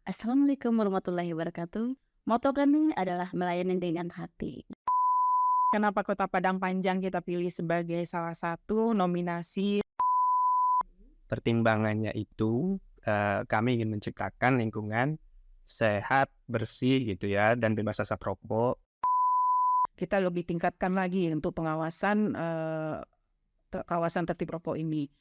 Assalamualaikum warahmatullahi wabarakatuh. Moto kami adalah melayani dengan hati. Kenapa Kota Padang Panjang kita pilih sebagai salah satu nominasi? Pertimbangannya itu, kami ingin menciptakan lingkungan sehat, bersih gitu ya, dan bebas asap rokok. Kita lebih tingkatkan lagi untuk pengawasan kawasan tertib rokok ini.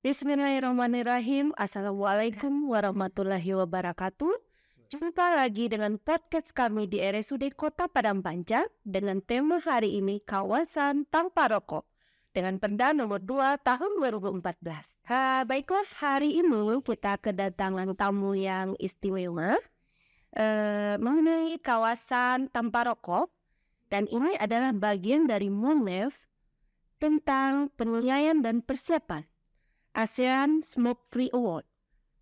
Bismillahirrahmanirrahim. Assalamualaikum warahmatullahi wabarakatuh. Jumpa lagi dengan podcast kami di RSUD Kota Padang Panjang dengan tema hari ini kawasan tanpa rokok dengan Perda nomor 2 tahun 2014. Baiklah, hari ini kita kedatangan tamu yang istimewa mengenai kawasan tanpa rokok, dan ini adalah bagian dari MUNEF tentang penilaian dan persiapan ASEAN Smoke Free Award,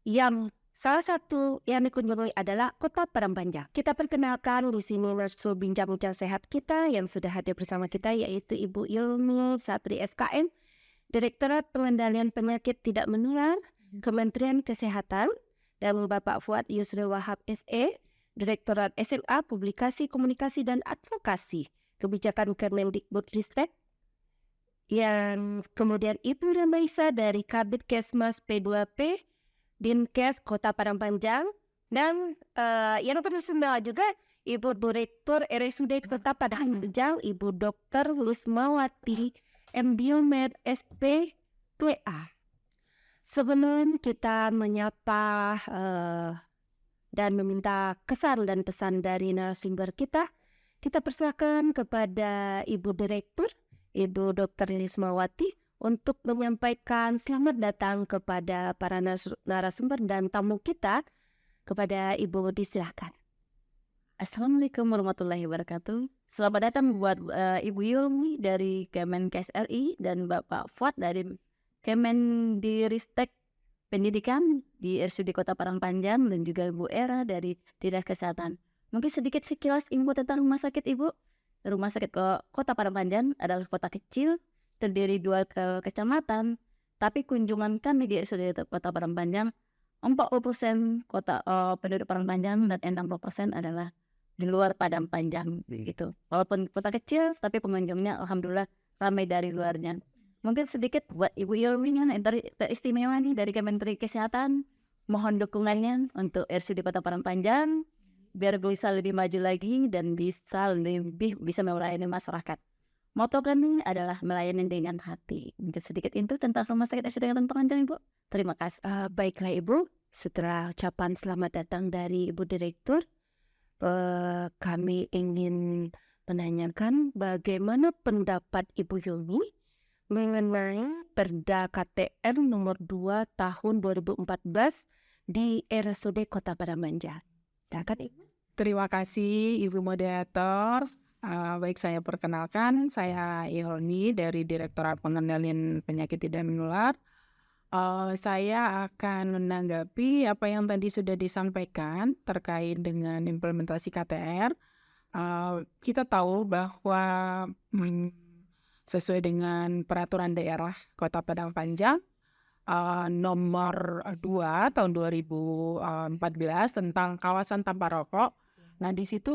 yang salah satu yang dikunjungi adalah Kota Padang Panjang. Kita perkenalkan di sini narasumber bincang-bincang sehat kita yang sudah hadir bersama kita, yaitu Ibu Ilmi Satri SKM, Direktorat Pengendalian Penyakit Tidak Menular, Kementerian Kesehatan, dan Bapak Fuad Yusri Wahab SE, Direktorat SMA Publikasi Komunikasi dan Advokasi, Kebijakan Kemendikbudristek, yang kemudian Ibu Remaisa dari Kabid Kesmas P2P Dinkes Kota Padang Panjang, dan yang tersedia juga Ibu Direktur RSUD Kota Padang Panjang, Ibu Dr. Wismawati Mbiomed SP2A. Sebelum kita menyapa dan meminta kesan dan pesan dari narasumber kita persilakan kepada Ibu Direktur, Ibu Dr. Wismawati, untuk menyampaikan selamat datang kepada para narasumber dan tamu kita. Kepada Ibu, disilahkan. Assalamualaikum warahmatullahi wabarakatuh. Selamat datang buat Ibu Yulmi dari Kemenkes RI dan Bapak Fuad dari Kemendikbudristek Pendidikan di RSUD Kota Padang Panjang, dan juga Ibu Era dari Dinas Kesehatan. Mungkin sedikit sekilas info tentang rumah sakit, Ibu. Rumah sakit Kota Padang Panjang adalah kota kecil, terdiri 2 kecamatan, tapi kunjungan kami di RSUD Kota Padang Panjang 40% penduduk Padang Panjang dan 60% adalah di luar Padang Panjang gitu. Walaupun kota kecil, tapi pengunjungnya alhamdulillah ramai dari luarnya. Mungkin sedikit buat Ibu Yulmi yang teristimewa nih dari Kementerian Kesehatan, mohon dukungannya untuk RSUD Kota Padang Panjang biar bisa lebih maju lagi dan bisa melayani masyarakat. Moto kami adalah melayani dengan hati. Mungkin sedikit itu tentang Rumah Sakit RSUD Kota Panjang, Ibu. Terima kasih. Baiklah Ibu, setelah ucapan selamat datang dari Ibu Direktur, kami ingin menanyakan bagaimana pendapat Ibu Yulmi mengenai Perda KTR nomor 2 tahun 2014 di RSUD Kota Padang Panjang. Silakan Ibu. Terima kasih Ibu Moderator. Baik, saya perkenalkan, saya Ilni dari Direktorat Pengendalian Penyakit Tidak Menular. Saya akan menanggapi apa yang tadi sudah disampaikan terkait dengan implementasi KTR. Kita tahu bahwa sesuai dengan Peraturan Daerah Kota Padang Panjang nomor 2 tahun 2014 tentang kawasan tanpa rokok. Nah, di situ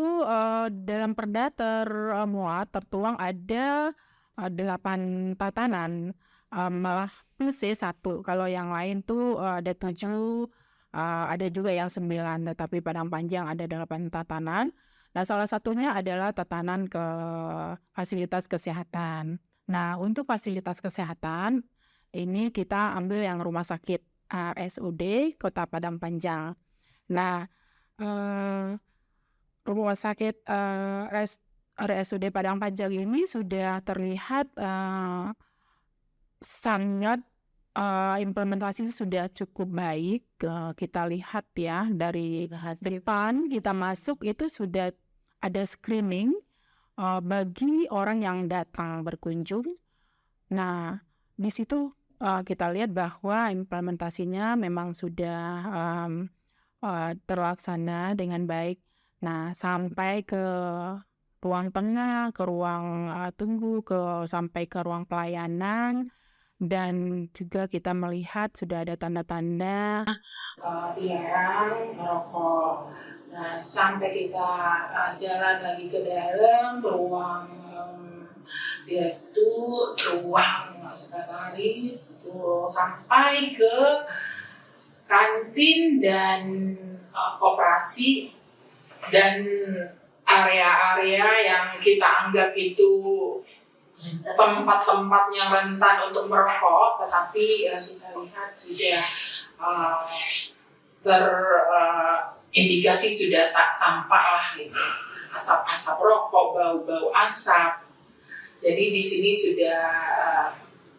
dalam Perda tertuang ada 8 tatanan, malah plus 1. Kalau yang lain tuh ada 7, ada juga yang 9, tetapi Padang Panjang ada 8 tatanan. Nah, salah satunya adalah tatanan ke fasilitas kesehatan. Nah, untuk fasilitas kesehatan ini kita ambil yang rumah sakit RSUD Kota Padang Panjang. Nah, rumah sakit RSUD Padang Panjang ini sudah terlihat sangat implementasi sudah cukup baik. Kita lihat ya dari depan kita masuk itu sudah ada screening bagi orang yang datang berkunjung. Nah, di situ kita lihat bahwa implementasinya memang sudah terlaksana dengan baik. Nah, sampai ke ruang tengah, ke ruang tunggu, sampai ke ruang pelayanan, dan juga kita melihat sudah ada tanda-tanda dilarang merokok. Nah, sampai kita jalan lagi ke dalam ruang direktur, ruang sekretaris, sampai ke kantin dan koperasi dan area-area yang kita anggap itu tempat-tempat yang rentan untuk merokok, tetapi kita lihat sudah terindikasi sudah tak tampak lah gitu, asap-asap rokok, bau-bau asap. Jadi di sini sudah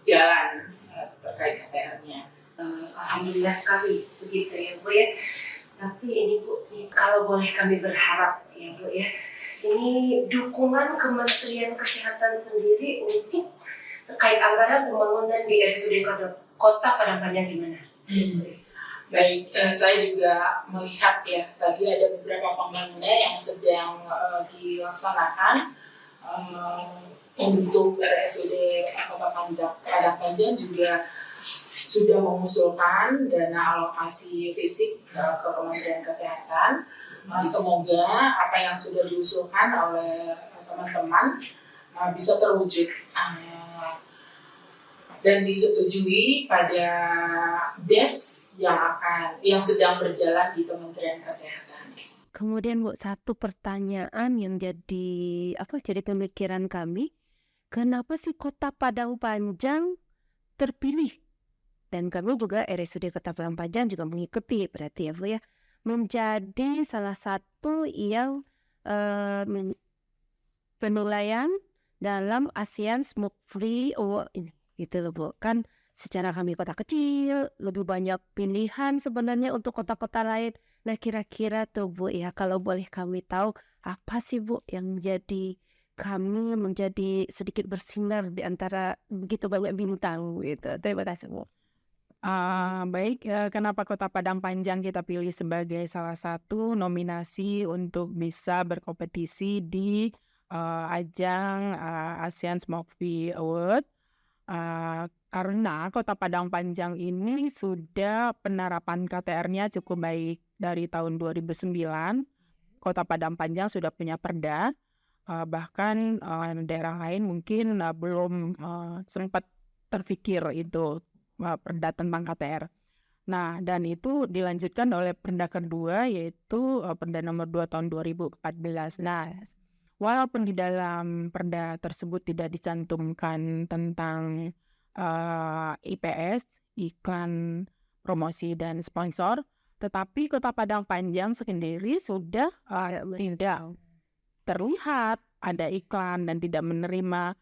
jalan terkait KTR-nya. Alhamdulillah sekali begitu ya Bu ya. Tapi ini Bu, kalau boleh kami berharap ya Bu ya, ini dukungan Kementerian Kesehatan sendiri untuk terkait anggaran pembangunan di RSUD Kota Padang Panjang gimana? Baik, saya juga melihat ya, tadi ada beberapa pembangunan yang sedang dilaksanakan untuk RSUD Kota Padang Panjang juga sudah mengusulkan dana alokasi fisik ke Kementerian Kesehatan. Semoga apa yang sudah diusulkan oleh teman-teman bisa terwujud dan disetujui pada DES yang sedang berjalan di Kementerian Kesehatan. Kemudian Bu, satu pertanyaan yang jadi pemikiran kami, kenapa sih Kota Padang Panjang terpilih? Dan kami juga RSUD Kota Padang Panjang juga mengikuti berarti ya Bu ya, menjadi salah satu yang penilaian dalam ASEAN Smoke Free Award ini gitu loh Bu. Kan secara kami kota kecil lebih banyak pilihan sebenarnya untuk kota-kota lain. Nah kira-kira tuh Bu ya, kalau boleh kami tahu apa sih Bu yang jadi kami menjadi sedikit bersinar di antara begitu banyak bintang gitu. Terima kasih Bu. Baik, kenapa Kota Padang Panjang kita pilih sebagai salah satu nominasi untuk bisa berkompetisi di ajang ASEAN Smoke Free Award? Karena Kota Padang Panjang ini sudah penerapan KTR-nya cukup baik. Dari tahun 2009, Kota Padang Panjang sudah punya perda, bahkan daerah lain mungkin belum sempat terfikir itu perda tentang KTR. Nah, dan itu dilanjutkan oleh perda kedua, yaitu perda nomor 2 tahun 2014. Nah, walaupun di dalam perda tersebut tidak dicantumkan tentang IPS, iklan, promosi, dan sponsor, tetapi Kota Padang Panjang sendiri sudah tidak terlihat ada iklan dan tidak menerima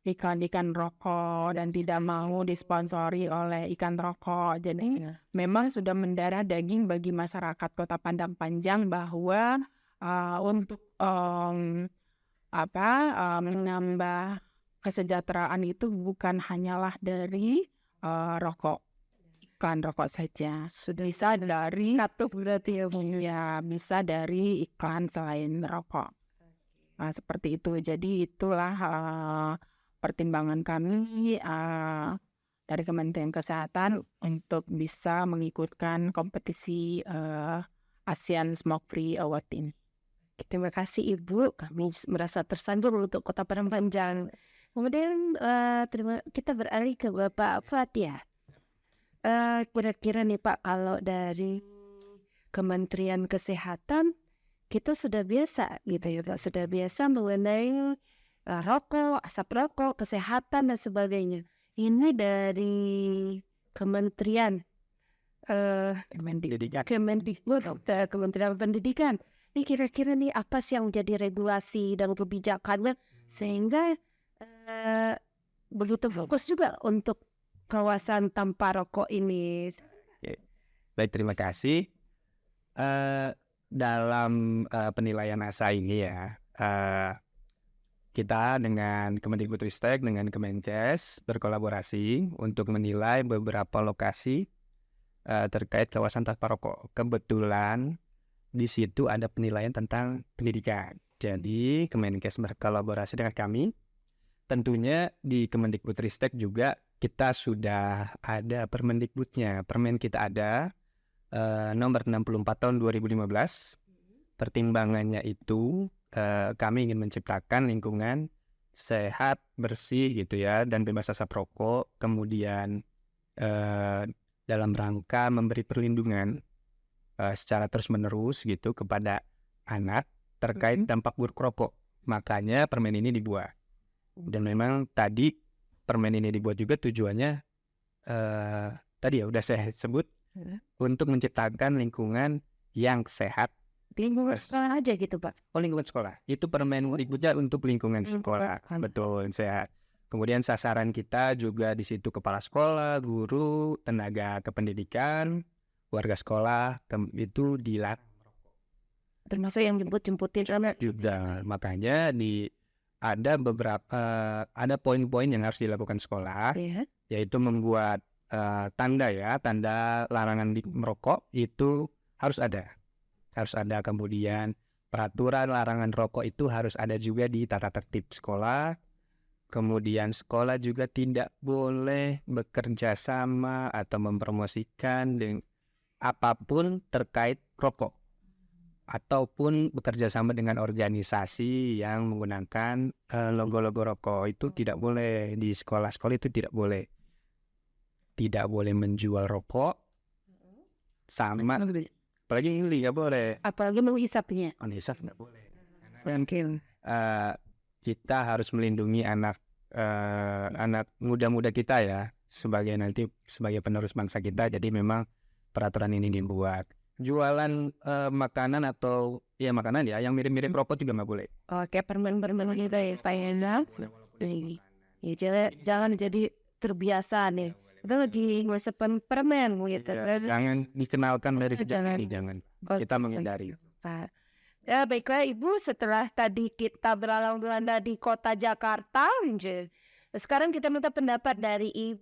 iklan rokok dan tidak mau disponsori oleh ikan rokok. Jadi memang sudah mendarah daging bagi masyarakat Kota Padang Panjang bahwa untuk menambah kesejahteraan itu bukan hanyalah dari rokok, iklan rokok saja. Sudah bisa dari berarti ya bisa dari iklan selain rokok. Seperti itu. Jadi itulah pertimbangan kami dari Kementerian Kesehatan untuk bisa mengikutkan kompetisi ASEAN Smoke Free Award ini. Terima kasih Ibu, kami merasa tersandung untuk Kota Padang Panjang. Kemudian kita beralih ke Bapak Fatia. Kira-kira nih Pak, kalau dari Kementerian Kesehatan kita sudah biasa gitu ya Pak, sudah biasa mengenai rokok, asap rokok, kesehatan dan sebagainya. Ini dari Kementerian Kemendikbud, Kementerian Pendidikan. Ini kira-kira nih apa sih yang menjadi regulasi dan kebijakannya sehingga begitu fokus juga untuk kawasan tanpa rokok ini. Baik, terima kasih. Dalam penilaian ASA ini ya, kita dengan Kemendikbudristek, dengan Kemenkes berkolaborasi untuk menilai beberapa lokasi terkait kawasan tanpa rokok. Kebetulan di situ ada penilaian tentang pendidikan. Jadi Kemenkes berkolaborasi dengan kami. Tentunya di Kemendikbudristek juga kita sudah ada Permendikbudnya. Permen kita ada nomor 64 tahun 2015. Pertimbangannya itu kami ingin menciptakan lingkungan sehat, bersih gitu ya, dan bebas asap rokok. Kemudian dalam rangka memberi perlindungan secara terus-menerus gitu kepada anak terkait dampak buruk rokok. Makanya permen ini dibuat. Dan memang tadi permen ini dibuat juga tujuannya tadi ya udah saya sebut untuk menciptakan lingkungan yang sehat. Lingkungan sekolah aja gitu, Pak. Oh, lingkungan sekolah. Itu permen dibuatnya untuk lingkungan sekolah. Betul, sehat. Kemudian sasaran kita juga di situ kepala sekolah, guru, tenaga kependidikan, warga sekolah, itu dilarang merokok. Termasuk yang jemput-jemputin anak. Juga makanya ada poin-poin yang harus dilakukan sekolah, yaitu membuat tanda larangan merokok itu harus ada. Kemudian peraturan larangan rokok itu harus ada juga di tata tertib sekolah. Kemudian sekolah juga tidak boleh bekerja sama atau mempromosikan dengan apapun terkait rokok, ataupun bekerja sama dengan organisasi yang menggunakan logo-logo rokok. Itu tidak boleh. Di sekolah-sekolah itu tidak boleh menjual rokok, sama apalagi ini nggak boleh, apalagi menghisapnya. Menghisap nggak boleh. Mungkin kita harus melindungi anak muda-muda kita ya, sebagai penerus bangsa kita. Jadi memang peraturan ini dibuat. Jualan makanan atau makanan ya yang mirip-mirip rokok juga nggak boleh. Oke, permen-permen gitu ya, Pak Hendra. Ya, jangan jadi terbiasa nih. Kita lagi ngusapin permen gitu. Jangan dikenalkan dari sejak ini, jangan. Kita menghindari. Pak. Ya baiklah Ibu, setelah tadi kita berlalang belanda di kota Jakarta, sekarang kita minta pendapat dari Ibu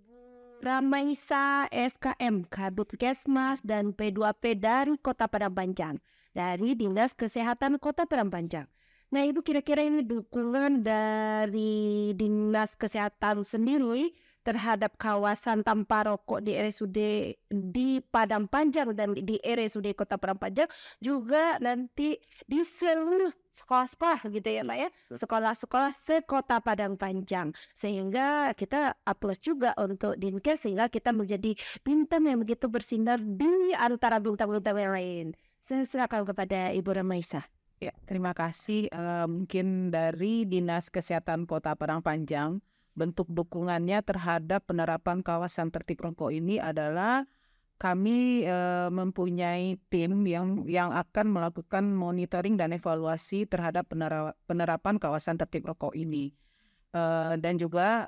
Ramaisa SKM, Kabupkesmas dan P2P dari Kota Padang Panjang, dari Dinas Kesehatan Kota Padang Panjang. Nah Ibu, kira-kira ini dukungan dari Dinas Kesehatan sendiri terhadap kawasan tanpa rokok di RSUD di Padang Panjang dan di RSUD Kota Padang Panjang, juga nanti di seluruh sekolah-sekolah gitu ya Pak ya, sekolah-sekolah sekota Padang Panjang, sehingga kita plus juga untuk Dinkes, sehingga kita menjadi bintang yang begitu bersinar di antara bintang-bintang yang lain. Saya silakan kepada Ibu Ramaisa. Ya, terima kasih. Mungkin dari Dinas Kesehatan Kota Padang Panjang, bentuk dukungannya terhadap penerapan kawasan tertib rokok ini adalah kami mempunyai tim yang akan melakukan monitoring dan evaluasi terhadap penerapan kawasan tertib rokok ini. Dan juga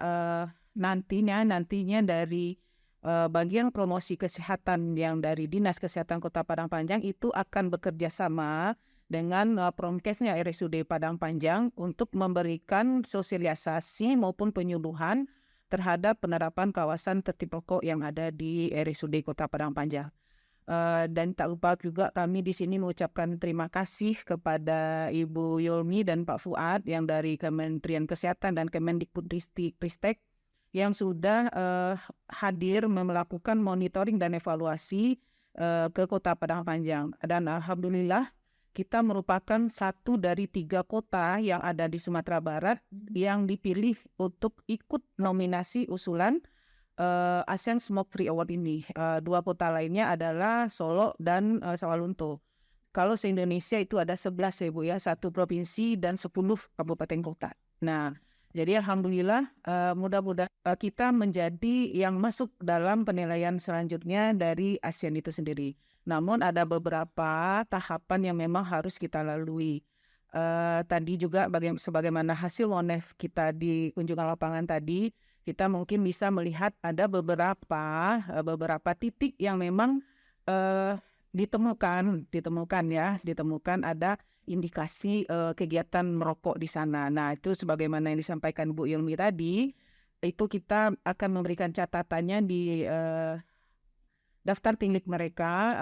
nantinya dari bagian promosi kesehatan yang dari Dinas Kesehatan Kota Padang Panjang itu akan bekerja sama dengan Promkesnya RSUD Padang Panjang untuk memberikan sosialisasi maupun penyuluhan terhadap penerapan kawasan tertib rokok yang ada di RSUD Kota Padang Panjang. Dan tak lupa juga kami di sini mengucapkan terima kasih kepada Ibu Yulmi dan Pak Fuad yang dari Kementerian Kesehatan dan Kemendikbudristek yang sudah hadir melakukan monitoring dan evaluasi ke Kota Padang Panjang. Dan alhamdulillah kita merupakan satu dari 3 kota yang ada di Sumatera Barat yang dipilih untuk ikut nominasi usulan ASEAN Smoke Free Award ini. 2 kota lainnya adalah Solo dan Sawalunto. Kalau se-Indonesia itu ada 11 ya Bu ya, 1 provinsi dan 10 kabupaten kota. Nah, jadi alhamdulillah mudah-mudahan kita menjadi yang masuk dalam penilaian selanjutnya dari ASEAN itu sendiri. Namun ada beberapa tahapan yang memang harus kita lalui. Tadi juga sebagaimana hasil WONEF kita di kunjungan lapangan tadi, kita mungkin bisa melihat ada beberapa titik yang memang ditemukan ada indikasi kegiatan merokok di sana. Nah itu sebagaimana yang disampaikan Bu Yulmi tadi, itu kita akan memberikan catatannya daftar tilik mereka.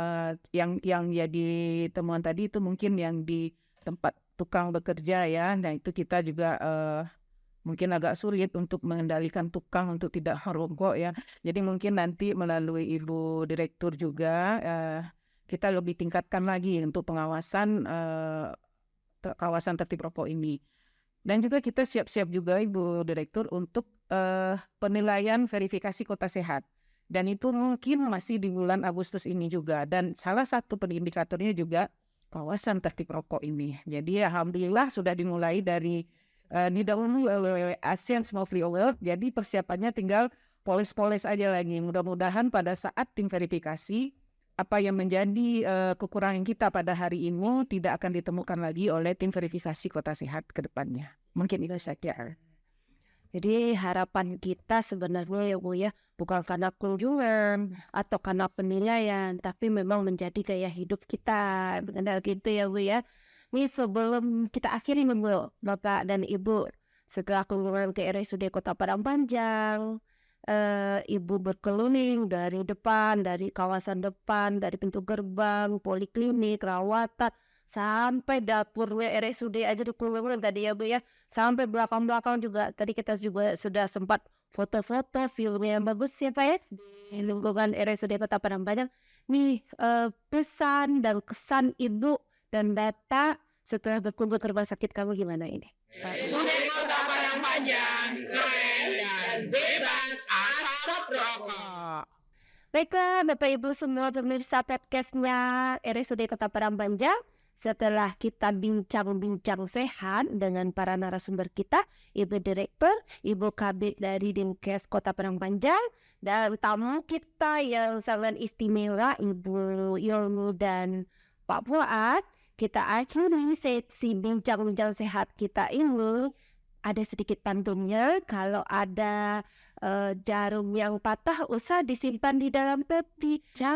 Yang jadi temuan tadi itu mungkin yang di tempat tukang bekerja ya. Nah itu kita juga mungkin agak sulit untuk mengendalikan tukang untuk tidak merokok ya. Jadi mungkin nanti melalui Ibu Direktur juga kita lebih tingkatkan lagi untuk pengawasan kawasan tertib rokok ini. Dan juga kita siap-siap juga Ibu Direktur untuk penilaian verifikasi kota sehat. Dan itu mungkin masih di bulan Agustus ini juga. Dan salah satu indikatornya juga kawasan tertib rokok ini. Jadi alhamdulillah sudah dimulai dari didahului oleh ASEAN Smoke Free Award. Jadi persiapannya tinggal poles-poles aja lagi. Mudah-mudahan pada saat tim verifikasi apa yang menjadi kekurangan kita pada hari ini tidak akan ditemukan lagi oleh tim verifikasi kota sehat ke depannya. Mungkin itu saja. Jadi harapan kita sebenarnya ya Bu ya, bukan karena kunjungan atau karena penilaian, tapi memang menjadi gaya hidup kita. Benar gitu ya Bu ya. Nih sebelum kita akhiri Bu, Bapak dan Ibu, setelah kunjungan ke RSUD Kota Padang Panjang, Ibu berkeliling dari depan, dari kawasan depan, dari pintu gerbang, poliklinik, rawatan, sampai dapurnya RSUD aja dikunjungin tadi ya Bu ya, sampai belakang-belakang juga. Tadi kita juga sudah sempat foto-foto, filmnya yang bagus ya Pak ya, di lingkungan RSUD Kota Padang Panjang. Nih pesan dan kesan Ibu dan Bapak setelah berkunjung ke rumah sakit kamu gimana ini? RSUD Kota Padang Panjang keren dan bebas asap rokok. Baiklah Bapak Ibu semua pemirsa podcastnya RSUD Kota Padang Panjang, setelah kita bincang-bincang sehat dengan para narasumber kita, Ibu Direktur, Ibu Kabid dari Dinkes Kota Padang Panjang, dan tamu kita yang sangat istimewa Ibu Yolmi dan Pak Fuad, kita akhiri sesi bincang-bincang sehat kita ini. Ada sedikit pantunnya, kalau ada jarum yang patah usah disimpan di dalam peti. Jika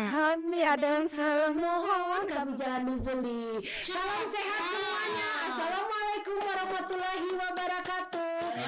kami ada yang salah mohon kami jangan dibeli. Salam sehat semuanya. Assalamualaikum warahmatullahi wabarakatuh.